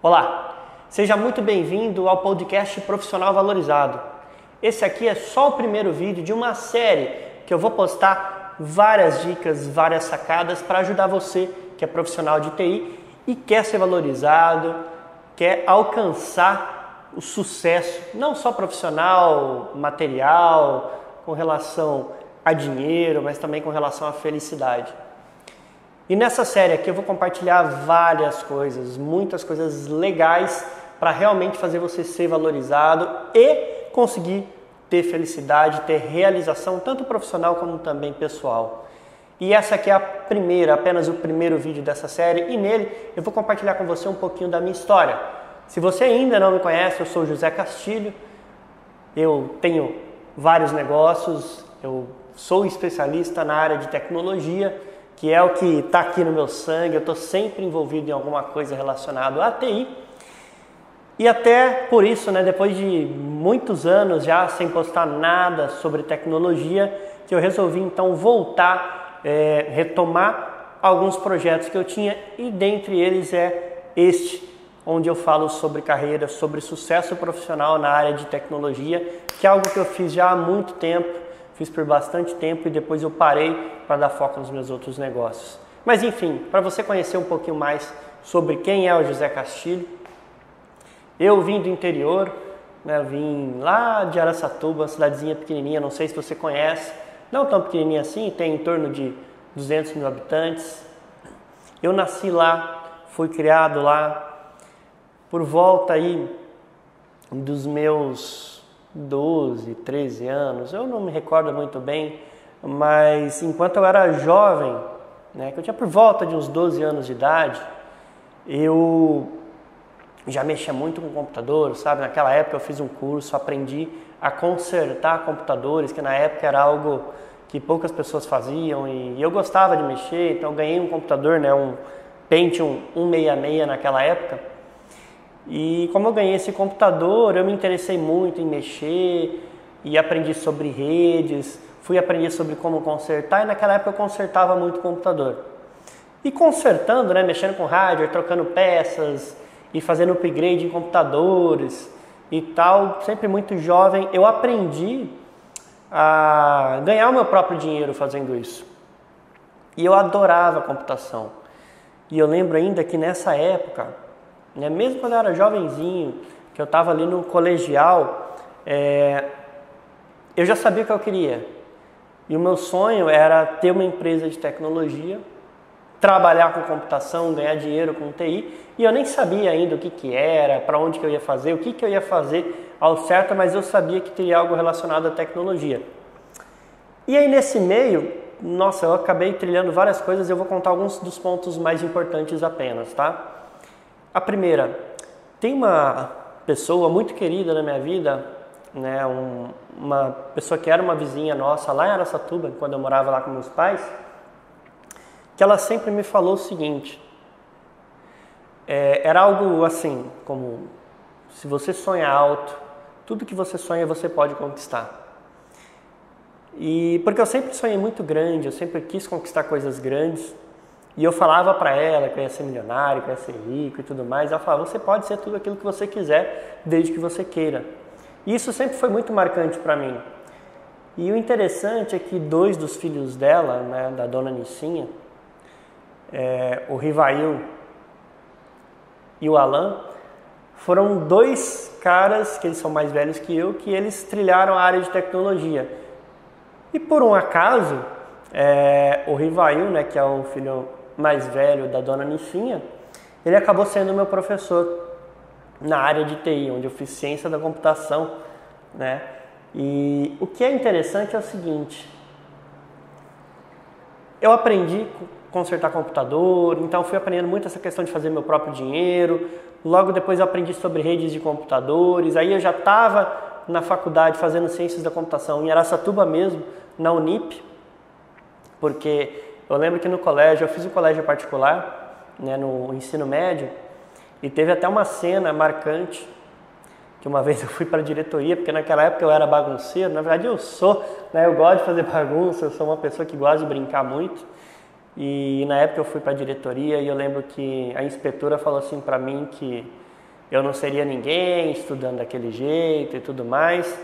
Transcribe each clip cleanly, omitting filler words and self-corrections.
Olá, seja muito bem-vindo ao podcast Profissional Valorizado. Esse aqui é só o primeiro vídeo de uma série que eu vou postar várias dicas, várias sacadas para ajudar você que é profissional de TI e quer ser valorizado, quer alcançar o sucesso, não só profissional, material, com relação a dinheiro, mas também com relação à felicidade. E nessa série aqui eu vou compartilhar várias coisas, muitas coisas legais para realmente fazer você ser valorizado e conseguir ter felicidade, ter realização, tanto profissional como também pessoal. E essa aqui é apenas o primeiro vídeo dessa série e nele eu vou compartilhar com você um pouquinho da minha história. Se você ainda não me conhece, eu sou José Castilho, eu tenho vários negócios, eu sou especialista na área de tecnologia, que é o que está aqui no meu sangue, eu estou sempre envolvido em alguma coisa relacionada à TI. E até por isso, depois de muitos anos já sem postar nada sobre tecnologia, que eu resolvi então voltar, retomar alguns projetos que eu tinha e dentre eles é este, onde eu falo sobre carreira, sobre sucesso profissional na área de tecnologia, que é algo que eu fiz já há muito tempo. Fiz por bastante tempo e depois eu parei para dar foco nos meus outros negócios. Mas enfim, para você conhecer um pouquinho mais sobre quem é o José Castilho, eu vim do interior, eu vim lá de Araçatuba, uma cidadezinha pequenininha, não sei se você conhece, não tão pequenininha assim, tem em torno de 200 mil habitantes. Eu nasci lá, fui criado lá, por volta aí dos meus 12, 13 anos, eu não me recordo muito bem, mas enquanto eu era jovem, que eu tinha por volta de uns 12 anos de idade, eu já mexia muito com computador, sabe? Naquela época eu fiz um curso, aprendi a consertar computadores, que na época era algo que poucas pessoas faziam e eu gostava de mexer, então eu ganhei um computador, um Pentium 166 naquela época. E como eu ganhei esse computador, eu me interessei muito em mexer e aprendi sobre redes, fui aprender sobre como consertar e naquela época eu consertava muito computador. E consertando, mexendo com hardware, trocando peças e fazendo upgrade em computadores e tal, sempre muito jovem, eu aprendi a ganhar o meu próprio dinheiro fazendo isso. E eu adorava computação. E eu lembro ainda que nessa época, mesmo quando eu era jovenzinho, que eu estava ali no colegial, eu já sabia o que eu queria. E o meu sonho era ter uma empresa de tecnologia, trabalhar com computação, ganhar dinheiro com TI. E eu nem sabia ainda o que era, para onde que eu ia fazer, o que eu ia fazer ao certo, mas eu sabia que teria algo relacionado à tecnologia. E aí nesse meio, eu acabei trilhando várias coisas, eu vou contar alguns dos pontos mais importantes apenas, tá? A primeira, tem uma pessoa muito querida na minha vida, uma pessoa que era uma vizinha nossa lá em Araçatuba, quando eu morava lá com meus pais, que ela sempre me falou o seguinte, era algo assim, como se você sonha alto, tudo que você sonha você pode conquistar. E porque eu sempre sonhei muito grande, eu sempre quis conquistar coisas grandes, e eu falava para ela que eu ia ser milionário, que eu ia ser rico e tudo mais. Ela falava, você pode ser tudo aquilo que você quiser, desde que você queira. E isso sempre foi muito marcante para mim. E o interessante é que dois dos filhos dela, da dona Nicinha, o Rivail e o Alan, foram dois caras, que eles são mais velhos que eu, que eles trilharam a área de tecnologia. E por um acaso, o Rivail, que é o filho mais velho da dona Nicinha, ele acabou sendo meu professor na área de TI, onde eu fiz ciência da computação, E o que é interessante é o seguinte, eu aprendi a consertar computador, então fui aprendendo muito essa questão de fazer meu próprio dinheiro, logo depois eu aprendi sobre redes de computadores, aí eu já estava na faculdade fazendo ciências da computação em Araçatuba mesmo, na Unip, porque eu lembro que no colégio, eu fiz um colégio particular, no ensino médio, e teve até uma cena marcante, que uma vez eu fui para a diretoria, porque naquela época eu era bagunceiro, na verdade eu sou, eu gosto de fazer bagunça, eu sou uma pessoa que gosta de brincar muito, e na época eu fui para a diretoria e eu lembro que a inspetora falou assim para mim que eu não seria ninguém estudando daquele jeito e tudo mais,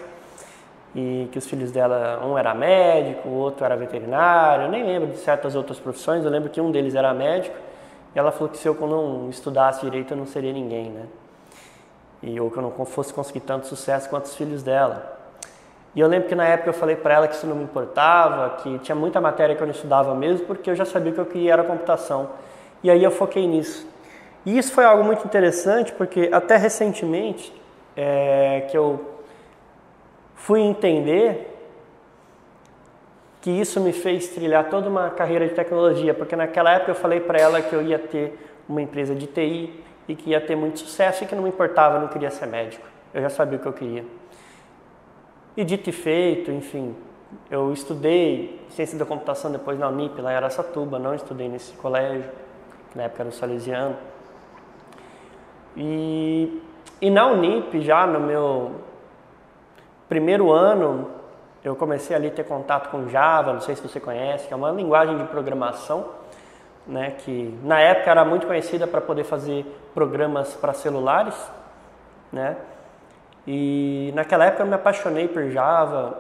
e que os filhos dela, um era médico, o outro era veterinário, eu nem lembro de certas outras profissões, eu lembro que um deles era médico, e ela falou que se eu não estudasse direito eu não seria ninguém, né? Ou que eu não fosse conseguir tanto sucesso quanto os filhos dela. E eu lembro que na época eu falei para ela que isso não me importava, que tinha muita matéria que eu não estudava mesmo, porque eu já sabia que eu queria era computação. E aí eu foquei nisso. E isso foi algo muito interessante, porque até recentemente que eu fui entender que isso me fez trilhar toda uma carreira de tecnologia, porque naquela época eu falei para ela que eu ia ter uma empresa de TI e que ia ter muito sucesso e que não me importava, eu não queria ser médico. Eu já sabia o que eu queria. E dito e feito, enfim, eu estudei ciência da computação depois na Unip, lá em Araçatuba, não estudei nesse colégio, que na época era o Salesiano. E na Unip, já no meu primeiro ano, eu comecei ali a ter contato com Java, não sei se você conhece, que é uma linguagem de programação, né, que na época era muito conhecida para poder fazer programas para celulares, né? E naquela época eu me apaixonei por Java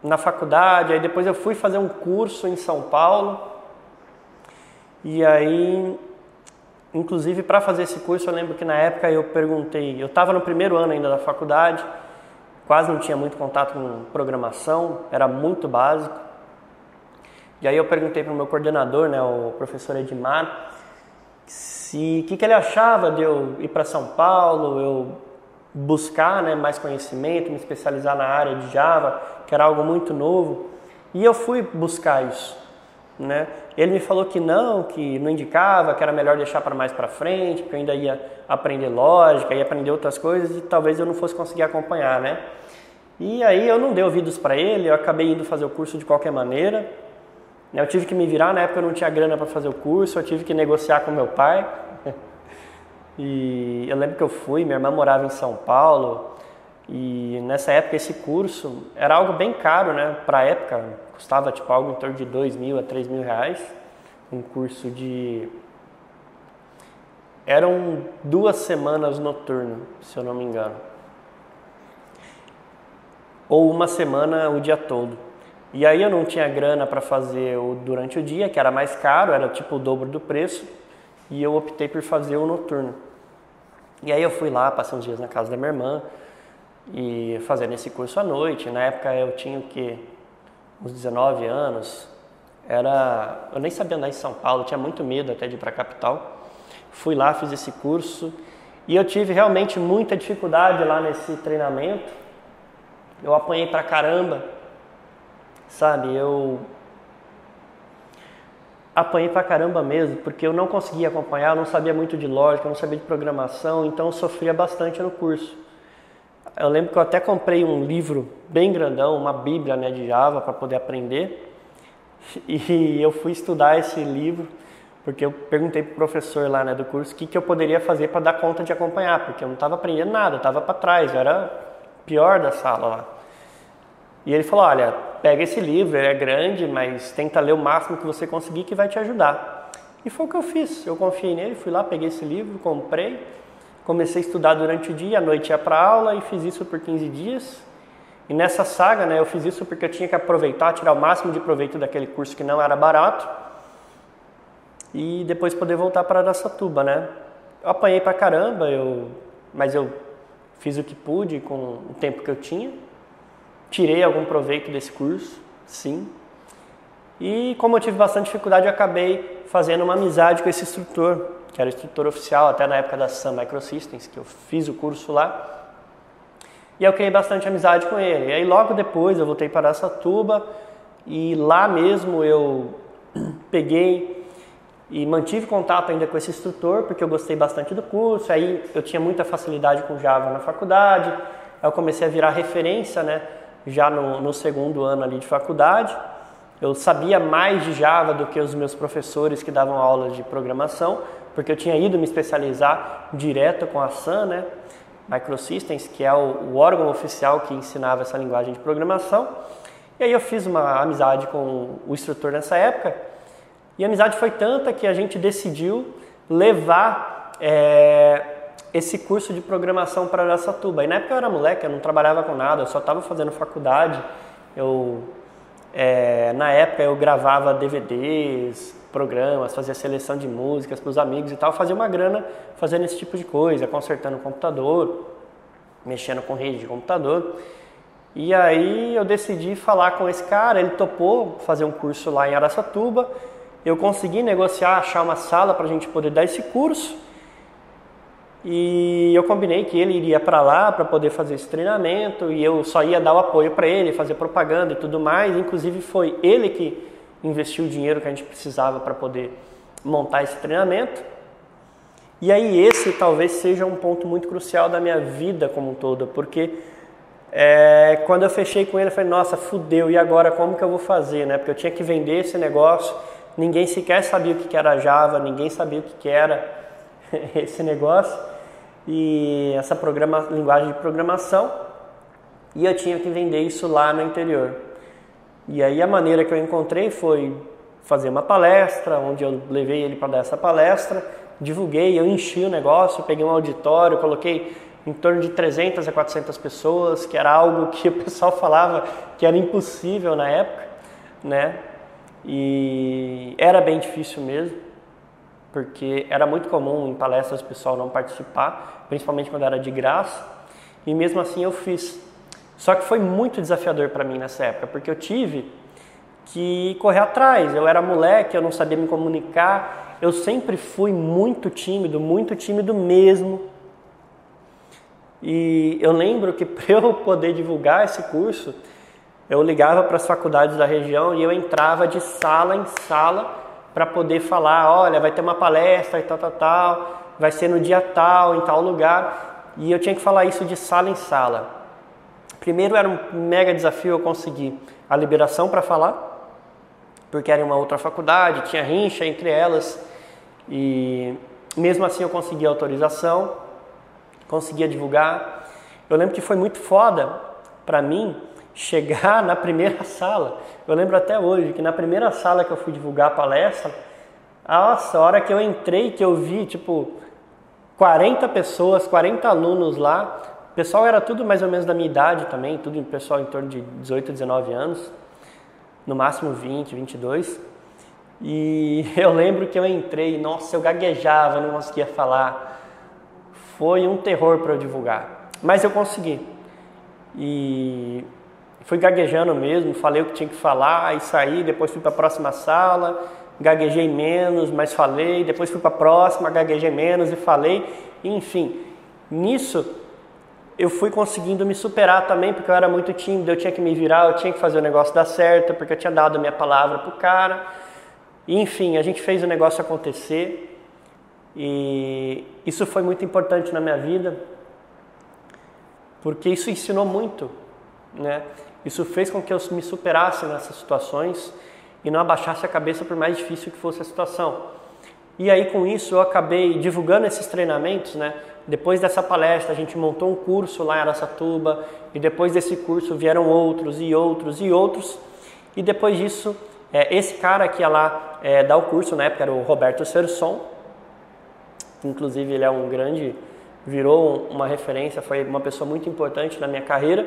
na faculdade, aí depois eu fui fazer um curso em São Paulo, e aí, inclusive para fazer esse curso, eu lembro que na época eu perguntei, eu estava no primeiro ano ainda da faculdade, quase não tinha muito contato com programação, era muito básico. E aí eu perguntei para o meu coordenador, né, o professor Edmar, o que ele achava de eu ir para São Paulo, eu buscar, né, mais conhecimento, me especializar na área de Java, que era algo muito novo. E eu fui buscar isso, né? Ele me falou que não indicava, que era melhor deixar para mais para frente, porque eu ainda ia aprender lógica, ia aprender outras coisas e talvez eu não fosse conseguir acompanhar, né? E aí eu não dei ouvidos para ele, eu acabei indo fazer o curso de qualquer maneira. Eu tive que me virar, na época eu não tinha grana para fazer o curso, eu tive que negociar com meu pai. E eu lembro que eu fui, minha irmã morava em São Paulo, e nessa época esse curso era algo bem caro, né? Para a época, custava tipo algo em torno de 2.000 a 3.000 reais. Um curso de... Eram 2 semanas noturno, se eu não me engano. Ou 1 semana o dia todo. E aí eu não tinha grana para fazer durante o dia, que era mais caro, era tipo o dobro do preço, e eu optei por fazer o noturno. E aí eu fui lá, passei uns dias na casa da minha irmã, e fazendo esse curso à noite. Na época eu tinha o quê? Uns 19 anos. Eu nem sabia andar em São Paulo, tinha muito medo até de ir para a capital. Fui lá, fiz esse curso, e eu tive realmente muita dificuldade lá nesse treinamento. Eu apanhei pra caramba, sabe? Eu apanhei pra caramba mesmo, porque eu não conseguia acompanhar, eu não sabia muito de lógica, eu não sabia de programação, então eu sofria bastante no curso. Eu lembro que eu até comprei um livro bem grandão, uma bíblia, né, de Java, para poder aprender, e eu fui estudar esse livro, porque eu perguntei pro professor lá, né, do curso o que eu poderia fazer para dar conta de acompanhar, porque eu não estava aprendendo nada, eu estava para trás, eu era pior da sala lá. E ele falou, olha, pega esse livro, ele é grande, mas tenta ler o máximo que você conseguir que vai te ajudar. E foi o que eu fiz, eu confiei nele, fui lá, peguei esse livro, comprei, comecei a estudar durante o dia, à noite ia para aula e fiz isso por 15 dias. E nessa saga, né, eu fiz isso porque eu tinha que aproveitar, tirar o máximo de proveito daquele curso que não era barato e depois poder voltar para Araçatuba, né. Eu apanhei pra caramba, mas eu fiz o que pude com o tempo que eu tinha. Tirei algum proveito desse curso, sim. E como eu tive bastante dificuldade, eu acabei fazendo uma amizade com esse instrutor, que era instrutor oficial até na época da Sun Microsystems, que eu fiz o curso lá. E eu criei bastante amizade com ele. E aí logo depois eu voltei para Araçatuba e lá mesmo eu peguei e mantive contato ainda com esse instrutor, porque eu gostei bastante do curso. Aí eu tinha muita facilidade com Java na faculdade. Aí eu comecei a virar referência, né? Já no segundo ano ali de faculdade. Eu sabia mais de Java do que os meus professores que davam aulas de programação, porque eu tinha ido me especializar direto com a Sun, né? Microsystems, que é o órgão oficial que ensinava essa linguagem de programação. E aí eu fiz uma amizade com o instrutor nessa época, e a amizade foi tanta que a gente decidiu levar esse curso de programação para Araçatuba. E na época eu era moleque, eu não trabalhava com nada, eu só estava fazendo faculdade. Na época eu gravava DVDs, programas, fazia seleção de músicas para os amigos e tal, fazia uma grana fazendo esse tipo de coisa, consertando o computador, mexendo com rede de computador. E aí eu decidi falar com esse cara, ele topou fazer um curso lá em Araçatuba, eu consegui negociar, achar uma sala para a gente poder dar esse curso, e eu combinei que ele iria para lá para poder fazer esse treinamento e eu só ia dar o apoio para ele, fazer propaganda e tudo mais. Inclusive foi ele que investiu o dinheiro que a gente precisava para poder montar esse treinamento. E aí esse talvez seja um ponto muito crucial da minha vida como um todo, porque quando eu fechei com ele, eu falei, nossa, fudeu, e agora como que eu vou fazer, né? Porque eu tinha que vender esse negócio, ninguém sequer sabia o que era Java, ninguém sabia o que era esse negócio e essa linguagem de programação, e eu tinha que vender isso lá no interior. E aí a maneira que eu encontrei foi fazer uma palestra, onde eu levei ele para dar essa palestra, divulguei, eu enchi o negócio, peguei um auditório, coloquei em torno de 300 a 400 pessoas, que era algo que o pessoal falava que era impossível na época, né? E era bem difícil mesmo, porque era muito comum em palestras o pessoal não participar, principalmente quando era de graça, e mesmo assim eu fiz. Só que foi muito desafiador para mim nessa época, porque eu tive que correr atrás, eu era moleque, eu não sabia me comunicar, eu sempre fui muito tímido mesmo. E eu lembro que para eu poder divulgar esse curso, eu ligava para as faculdades da região e eu entrava de sala em sala para poder falar, olha, vai ter uma palestra e tal, vai ser no dia tal, em tal lugar, e eu tinha que falar isso de sala em sala. Primeiro era um mega desafio eu conseguir a liberação para falar, porque era em uma outra faculdade, tinha rincha entre elas, e mesmo assim eu consegui a autorização, conseguia divulgar. Eu lembro que foi muito foda para mim chegar na primeira sala. Eu lembro até hoje que na primeira sala que eu fui divulgar a palestra, nossa, a hora que eu entrei, que eu vi, 40 pessoas, 40 alunos lá, o pessoal era tudo mais ou menos da minha idade também, tudo pessoal em torno de 18, 19 anos, no máximo 20, 22. E eu lembro que eu entrei, nossa, eu gaguejava, não conseguia falar. Foi um terror para eu divulgar, mas eu consegui. E fui gaguejando mesmo, falei o que tinha que falar e saí, depois fui para a próxima sala, gaguejei menos, mas falei, depois fui para a próxima, gaguejei menos e falei, enfim, nisso eu fui conseguindo me superar também, porque eu era muito tímido, eu tinha que me virar, eu tinha que fazer o negócio dar certo, porque eu tinha dado a minha palavra pro cara, e, enfim, a gente fez o negócio acontecer, e isso foi muito importante na minha vida, porque isso ensinou muito, né? Isso fez com que eu me superasse nessas situações e não abaixasse a cabeça por mais difícil que fosse a situação. E aí com isso eu acabei divulgando esses treinamentos, né? Depois dessa palestra a gente montou um curso lá em Araçatuba e depois desse curso vieram outros e outros e outros. E depois disso, esse cara que ia lá dar o curso, na época era o Roberto Serson, inclusive ele é virou uma referência, foi uma pessoa muito importante na minha carreira.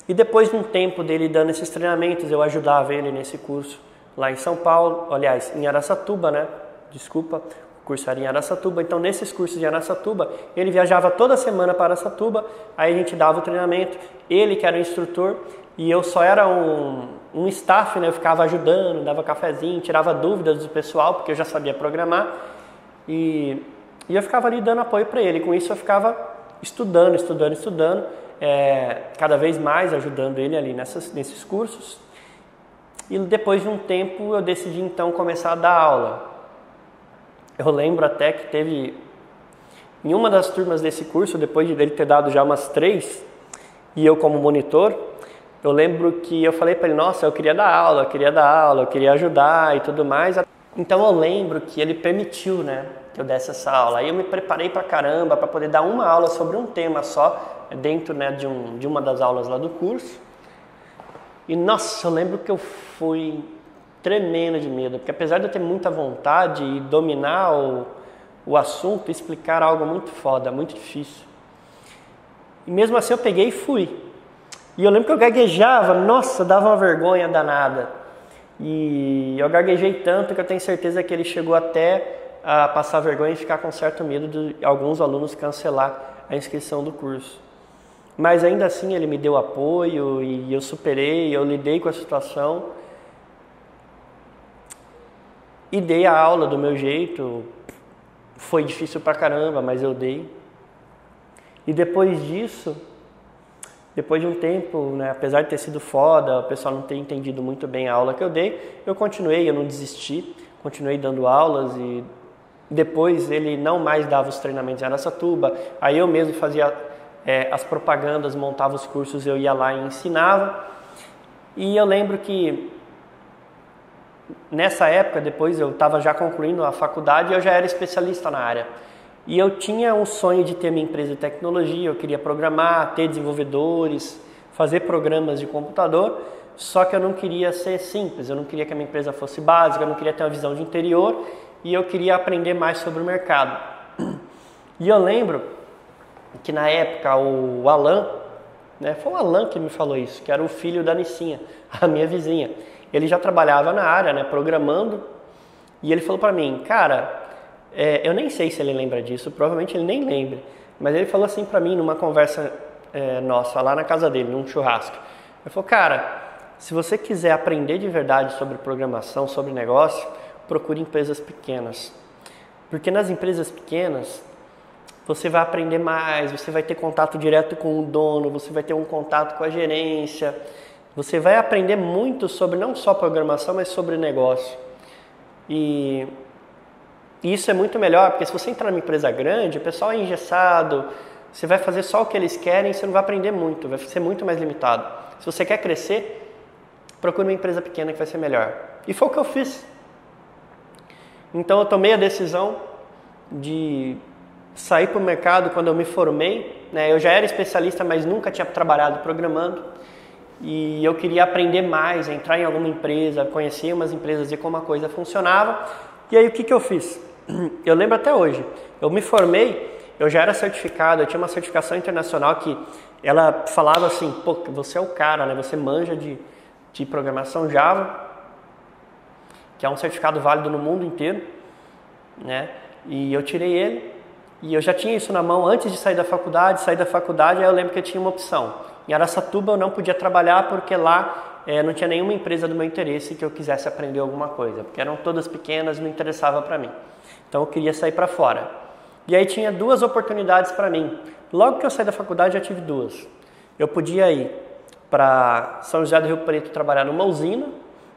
E depois de um tempo dele dando esses treinamentos, eu ajudava ele nesse curso lá em São Paulo, aliás, em Araçatuba, né? Desculpa, o curso era em Araçatuba. Então, nesses cursos de Araçatuba, ele viajava toda semana para Araçatuba, aí a gente dava o treinamento, ele que era o instrutor, e eu só era um staff, né? Eu ficava ajudando, dava cafezinho, tirava dúvidas do pessoal, porque eu já sabia programar, e eu ficava ali dando apoio para ele. Com isso, eu ficava estudando, cada vez mais ajudando ele ali nesses cursos. E depois de um tempo eu decidi então começar a dar aula. Eu lembro até que teve em uma das turmas desse curso, depois de ele ter dado já umas 3, e eu como monitor, eu lembro que eu falei para ele, nossa, eu queria dar aula, eu queria ajudar e tudo mais. Então eu lembro que ele permitiu, né, que eu desse essa aula. Aí eu me preparei pra caramba para poder dar uma aula sobre um tema só, dentro, né, de uma das aulas lá do curso. E nossa, eu lembro que eu fui tremendo de medo, porque apesar de eu ter muita vontade e dominar o assunto, explicar algo muito foda, muito difícil. E mesmo assim eu peguei e fui. E eu lembro que eu gaguejava, nossa, dava uma vergonha danada. E eu gaguejei tanto que eu tenho certeza que ele chegou até a passar vergonha e ficar com certo medo de alguns alunos cancelar a inscrição do curso. Mas ainda assim ele me deu apoio e eu superei, eu lidei com a situação e dei a aula do meu jeito. Foi difícil pra caramba, mas eu dei. E depois disso, depois de um tempo, né, apesar de ter sido foda, o pessoal não ter entendido muito bem a aula que eu dei, eu continuei, eu não desisti, continuei dando aulas e depois ele não mais dava os treinamentos em Araçatuba, aí eu mesmo fazia as propagandas, montava os cursos, eu ia lá e ensinava. E eu lembro que nessa época, depois eu estava já concluindo a faculdade e eu já era especialista na área. E eu tinha um sonho de ter minha empresa de tecnologia, eu queria programar, ter desenvolvedores, fazer programas de computador, só que eu não queria ser simples, eu não queria que a minha empresa fosse básica, eu não queria ter uma visão de interior e eu queria aprender mais sobre o mercado. E eu lembro que na época o Alan, né, foi o Alan que me falou isso, que era o filho da Nicinha, a minha vizinha. Ele já trabalhava na área, né, programando, e ele falou para mim, cara, eu nem sei se ele lembra disso, provavelmente ele nem lembra, mas ele falou assim para mim numa conversa nossa lá na casa dele, num churrasco. Ele falou, cara, se você quiser aprender de verdade sobre programação, sobre negócio, procure empresas pequenas. Porque nas empresas pequenas, você vai aprender mais, você vai ter contato direto com o dono, você vai ter um contato com a gerência, você vai aprender muito sobre não só programação, mas sobre negócio. E isso é muito melhor, porque se você entrar numa empresa grande, o pessoal é engessado, você vai fazer só o que eles querem, você não vai aprender muito, vai ser muito mais limitado. Se você quer crescer, procure uma empresa pequena que vai ser melhor. E foi o que eu fiz. Então eu tomei a decisão de sair para o mercado quando eu me formei, né? Eu já era especialista, mas nunca tinha trabalhado programando. E eu queria aprender mais, entrar em alguma empresa, conhecer umas empresas, ver como a coisa funcionava. E aí o que eu fiz? Eu lembro até hoje, eu me formei, eu já era certificado, eu tinha uma certificação internacional que ela falava assim, pô, você é o cara, né? Você manja de programação Java, que é um certificado válido no mundo inteiro, né? E eu tirei ele, e eu já tinha isso na mão antes de sair da faculdade, aí eu lembro que eu tinha uma opção. Em Araçatuba eu não podia trabalhar porque lá não tinha nenhuma empresa do meu interesse que eu quisesse aprender alguma coisa, porque eram todas pequenas, não interessava para mim. Então eu queria sair para fora. E aí tinha duas oportunidades para mim. Logo que eu saí da faculdade já tive duas. Eu podia ir para São José do Rio Preto trabalhar numa usina,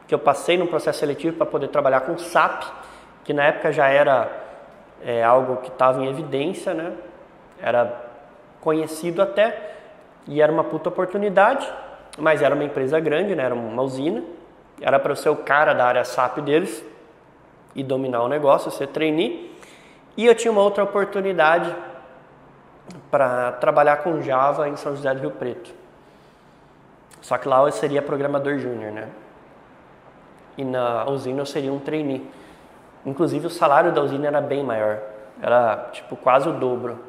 que eu passei num processo seletivo para poder trabalhar com SAP, que na época já era algo que estava em evidência, né? Era conhecido até, e era uma puta oportunidade, mas era uma empresa grande, né? Era uma usina, era para eu ser o cara da área SAP deles e dominar o negócio, ser trainee. E eu tinha uma outra oportunidade para trabalhar com Java em São José do Rio Preto. Só que lá eu seria programador júnior, né? E na usina eu seria um trainee. Inclusive o salário da usina era bem maior, era tipo quase o dobro.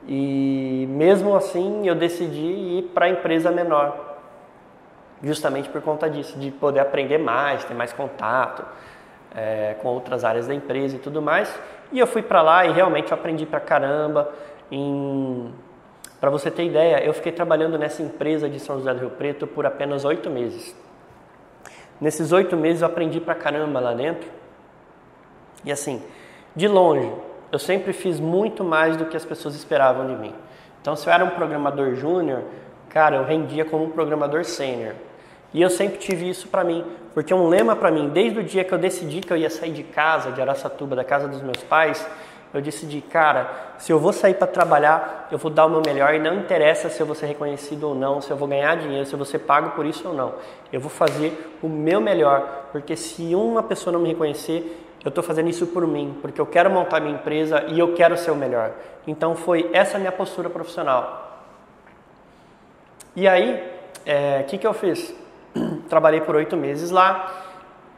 E mesmo assim eu decidi ir para a empresa menor, justamente por conta disso, de poder aprender mais, ter mais contato com outras áreas da empresa e tudo mais. E eu fui para lá e realmente eu aprendi pra caramba. Para você ter ideia, eu fiquei trabalhando nessa empresa de São José do Rio Preto por apenas 8 meses. Nesses 8 meses eu aprendi pra caramba lá dentro. E assim, de longe, eu sempre fiz muito mais do que as pessoas esperavam de mim. Então, se eu era um programador júnior, cara, eu rendia como um programador sênior. E eu sempre tive isso pra mim, porque um lema pra mim, desde o dia que eu decidi que eu ia sair de casa, de Araçatuba, da casa dos meus pais, eu decidi, cara, se eu vou sair para trabalhar, eu vou dar o meu melhor e não interessa se eu vou ser reconhecido ou não, se eu vou ganhar dinheiro, se eu vou ser pago por isso ou não. Eu vou fazer o meu melhor, porque se uma pessoa não me reconhecer, eu estou fazendo isso por mim, porque eu quero montar minha empresa e eu quero ser o melhor. Então foi essa a minha postura profissional. E aí, o que eu fiz? Trabalhei por 8 meses lá.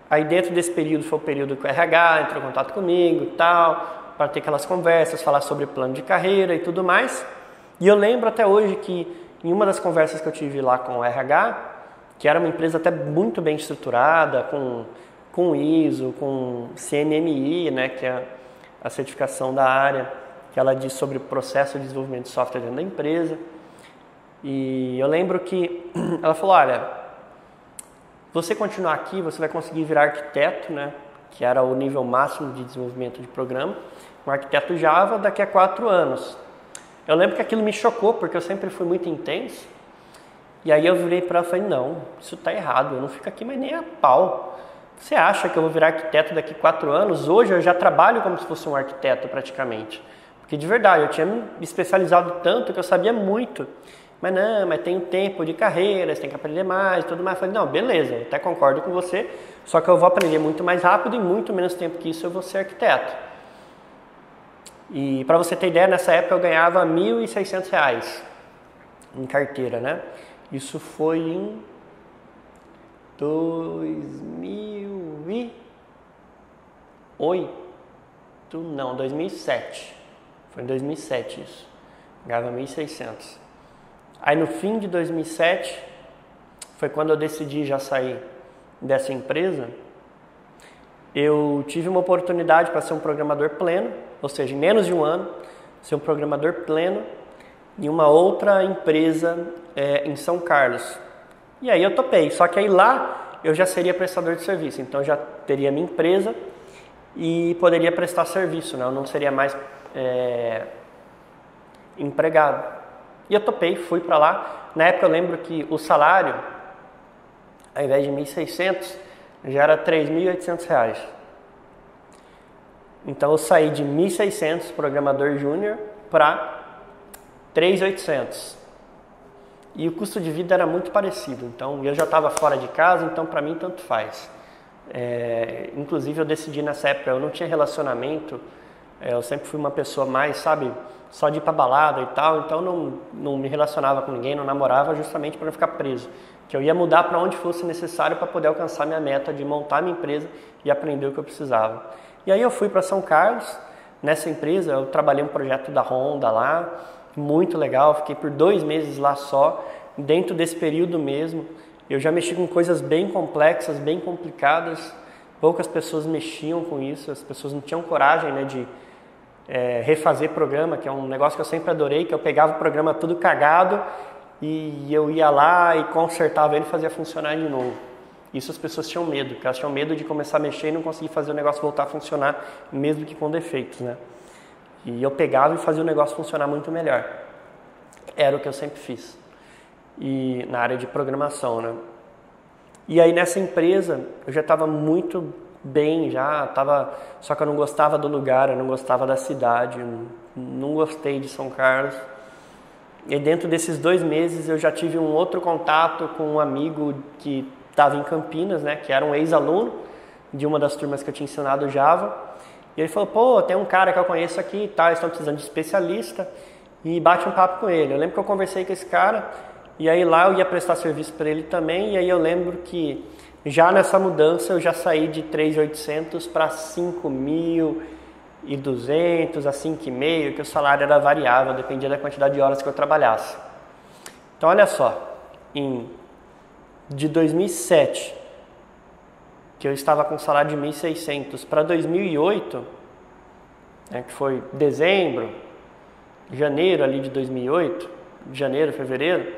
Aí dentro desse período foi o período que o RH entrou em contato comigo e tal. para ter aquelas conversas, falar sobre plano de carreira e tudo mais. E eu lembro até hoje que em uma das conversas que eu tive lá com o RH, que era uma empresa até muito bem estruturada, com ISO, com CNMI, né, que é a certificação da área, que ela diz sobre o processo de desenvolvimento de software dentro da empresa. E eu lembro que ela falou, olha, você continuar aqui, você vai conseguir virar arquiteto, né, que era o nível máximo de desenvolvimento de programa, um arquiteto Java daqui a 4 anos. Eu lembro que aquilo me chocou, porque eu sempre fui muito intenso. E aí eu virei para ela e falei, não, isso está errado, eu não fico aqui mais nem a pau. Você acha que eu vou virar arquiteto daqui a 4 anos? Hoje eu já trabalho como se fosse um arquiteto praticamente. Porque de verdade, eu tinha me especializado tanto que eu sabia muito. Mas não, mas tem um tempo de carreira, você tem que aprender mais e tudo mais. Eu falei, não, beleza, eu até concordo com você, só que eu vou aprender muito mais rápido e muito menos tempo que isso eu vou ser arquiteto. E para você ter ideia, nessa época eu ganhava R$ 1.600 em carteira, né? Isso foi em 2007. Foi em 2007 isso. Ganhava 1.600. Aí no fim de 2007, foi quando eu decidi já sair dessa empresa, eu tive uma oportunidade para ser um programador pleno, ou seja, em menos de um ano, ser um programador pleno em uma outra empresa em São Carlos. E aí eu topei, só que aí lá eu já seria prestador de serviço, então eu já teria minha empresa e poderia prestar serviço, né? Eu não seria mais empregado. E eu topei, fui para lá. Na época eu lembro que o salário, ao invés de 1.600, já era R$ 3.800. Então eu saí de 1.600 programador júnior para 3.800. E o custo de vida era muito parecido. Então eu já estava fora de casa, então para mim tanto faz. Inclusive eu decidi nessa época, eu não tinha relacionamento, eu sempre fui uma pessoa mais, sabe, só de ir pra balada e tal, então não me relacionava com ninguém, não namorava, justamente para não ficar preso. Que eu ia mudar para onde fosse necessário para poder alcançar minha meta de montar minha empresa e aprender o que eu precisava. E aí eu fui para São Carlos, nessa empresa eu trabalhei um projeto da Honda lá, muito legal, fiquei por 2 meses lá só. Dentro desse período mesmo, eu já mexi com coisas bem complexas, bem complicadas, poucas pessoas mexiam com isso, as pessoas não tinham coragem, né, de refazer programa, que é um negócio que eu sempre adorei, que eu pegava o programa tudo cagado e eu ia lá e consertava ele e fazia funcionar de novo. Isso as pessoas tinham medo, porque elas tinham medo de começar a mexer e não conseguir fazer o negócio voltar a funcionar, mesmo que com defeitos, né? E eu pegava e fazia o negócio funcionar muito melhor. Era o que eu sempre fiz. E na área de programação, né? E aí nessa empresa eu já estava muito bem, só que eu não gostava do lugar, eu não gostava da cidade, não gostei de São Carlos. E dentro desses 2 meses eu já tive um outro contato com um amigo que estava em Campinas, né, que era um ex-aluno de uma das turmas que eu tinha ensinado Java. E ele falou, pô, tem um cara que eu conheço aqui e tal, eles estão precisando de especialista, e bate um papo com ele. Eu lembro que eu conversei com esse cara, e aí lá eu ia prestar serviço para ele também, e aí eu lembro que já nessa mudança eu já saí de 3.800 para 5.200 a 5.500, que o salário era variável, dependia da quantidade de horas que eu trabalhasse. Então olha só, de 2007, que eu estava com um salário de 1.600, para 2008, né, que foi dezembro, janeiro ali de 2008, janeiro, fevereiro,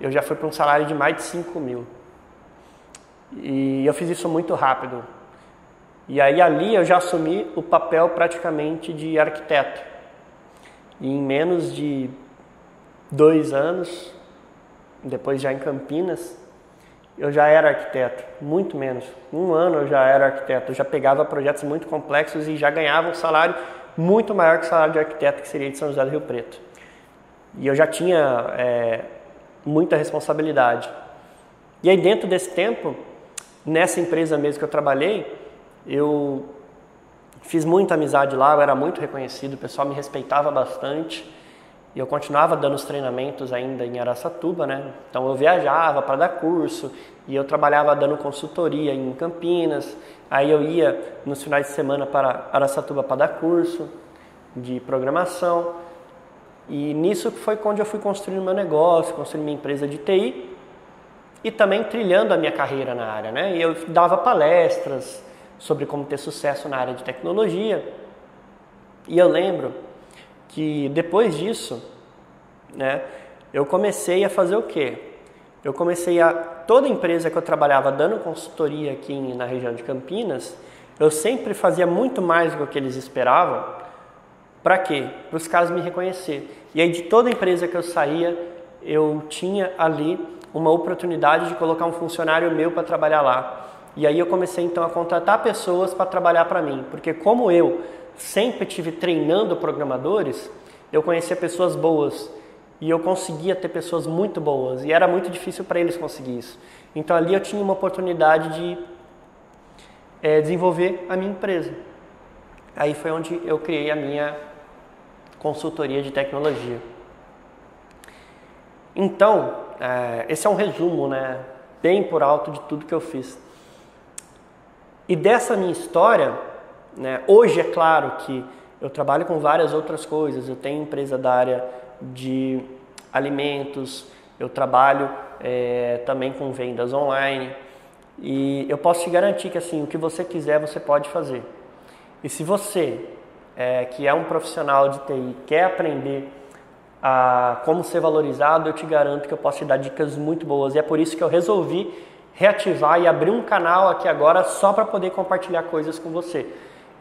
eu já fui para um salário de mais de 5.000. E eu fiz isso muito rápido. E aí ali eu já assumi o papel praticamente de arquiteto. E em menos de 2 anos, depois já em Campinas, eu já era arquiteto, muito menos. 1 ano eu já era arquiteto, eu já pegava projetos muito complexos e já ganhava um salário muito maior que o salário de arquiteto, que seria de São José do Rio Preto. E eu já tinha muita responsabilidade. E aí dentro desse tempo, nessa empresa mesmo que eu trabalhei, eu fiz muita amizade lá, eu era muito reconhecido, o pessoal me respeitava bastante. E eu continuava dando os treinamentos ainda em Araçatuba, né? Então eu viajava para dar curso e eu trabalhava dando consultoria em Campinas. Aí eu ia nos finais de semana para Araçatuba para dar curso de programação. E nisso foi quando eu fui construindo meu negócio, construindo minha empresa de TI e também trilhando a minha carreira na área, né? E eu dava palestras sobre como ter sucesso na área de tecnologia. E eu lembro que depois disso, né, eu comecei a fazer o quê? Toda empresa que eu trabalhava dando consultoria aqui na região de Campinas, eu sempre fazia muito mais do que eles esperavam. Para quê? Para os caras me reconhecer. E aí de toda empresa que eu saía, eu tinha ali uma oportunidade de colocar um funcionário meu para trabalhar lá. E aí eu comecei então a contratar pessoas para trabalhar para mim, porque como eu sempre estive treinando programadores, eu conhecia pessoas boas e eu conseguia ter pessoas muito boas e era muito difícil para eles conseguir isso. Então ali eu tinha uma oportunidade de desenvolver a minha empresa. Aí foi onde eu criei a minha consultoria de tecnologia. Então, esse é um resumo, né, bem por alto de tudo que eu fiz. E dessa minha história, né, hoje é claro que eu trabalho com várias outras coisas. Eu tenho empresa da área de alimentos, eu trabalho também com vendas online e eu posso te garantir que assim, o que você quiser você pode fazer. E se você, que é um profissional de TI, quer aprender a como ser valorizado, eu te garanto que eu posso te dar dicas muito boas. E é por isso que eu resolvi reativar e abrir um canal aqui agora só para poder compartilhar coisas com você.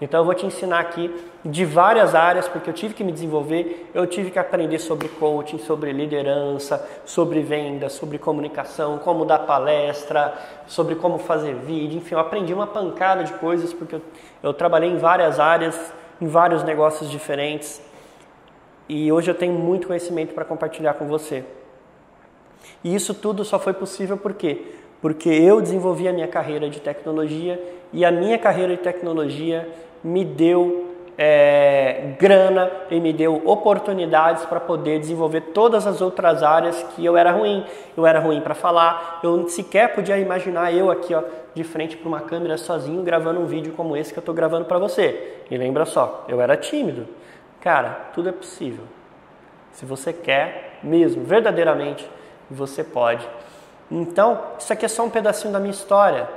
Então eu vou te ensinar aqui de várias áreas, porque eu tive que me desenvolver, eu tive que aprender sobre coaching, sobre liderança, sobre venda, sobre comunicação, como dar palestra, sobre como fazer vídeo, enfim, eu aprendi uma pancada de coisas, porque eu trabalhei em várias áreas, em vários negócios diferentes, e hoje eu tenho muito conhecimento para compartilhar com você. E isso tudo só foi possível por quê? Porque eu desenvolvi a minha carreira de tecnologia e a minha carreira de tecnologia me deu grana e me deu oportunidades para poder desenvolver todas as outras áreas que eu era ruim. Eu era ruim para falar, eu sequer podia imaginar eu aqui de frente para uma câmera sozinho gravando um vídeo como esse que eu estou gravando para você. E lembra só, eu era tímido. Cara, tudo é possível. Se você quer mesmo, verdadeiramente, você pode. Então, isso aqui é só um pedacinho da minha história.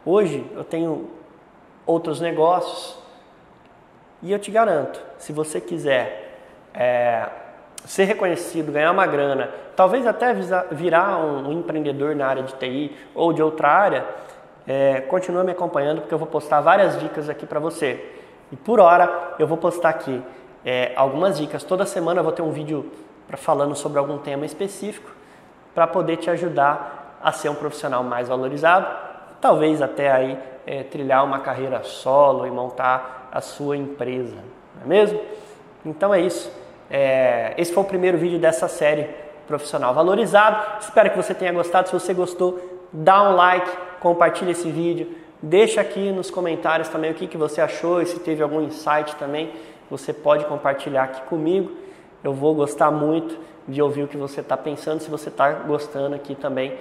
Hoje eu tenho outros negócios e eu te garanto, se você quiser ser reconhecido, ganhar uma grana, talvez até virar um empreendedor na área de TI ou de outra área, continua me acompanhando porque eu vou postar várias dicas aqui para você. E por hora eu vou postar aqui algumas dicas. Toda semana eu vou ter um vídeo falando sobre algum tema específico para poder te ajudar a ser um profissional mais valorizado, talvez até aí trilhar uma carreira solo e montar a sua empresa, não é mesmo? Então é isso. Esse foi o primeiro vídeo dessa série Profissional Valorizado. Espero que você tenha gostado. Se você gostou, dá um like, compartilha esse vídeo, deixa aqui nos comentários também o que você achou e se teve algum insight também, você pode compartilhar aqui comigo. Eu vou gostar muito de ouvir o que você está pensando, se você está gostando aqui também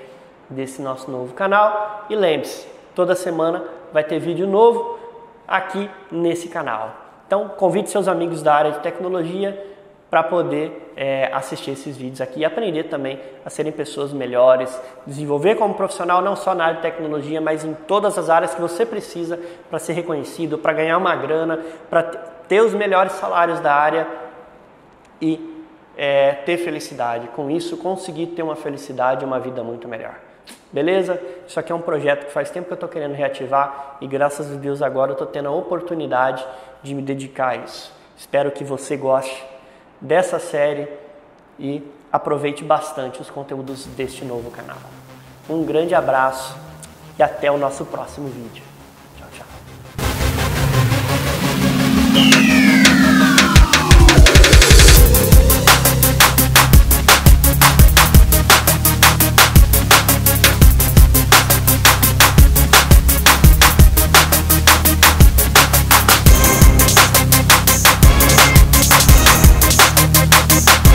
desse nosso novo canal. E lembre-se, toda semana vai ter vídeo novo aqui nesse canal. Então convide seus amigos da área de tecnologia para poder assistir esses vídeos aqui e aprender também a serem pessoas melhores, desenvolver como profissional não só na área de tecnologia, mas em todas as áreas que você precisa para ser reconhecido, para ganhar uma grana, para ter os melhores salários da área e ter felicidade. Com isso, conseguir ter uma felicidade e uma vida muito melhor. Beleza? Isso aqui é um projeto que faz tempo que eu estou querendo reativar e graças a Deus agora eu estou tendo a oportunidade de me dedicar a isso. Espero que você goste dessa série e aproveite bastante os conteúdos deste novo canal. Um grande abraço e até o nosso próximo vídeo.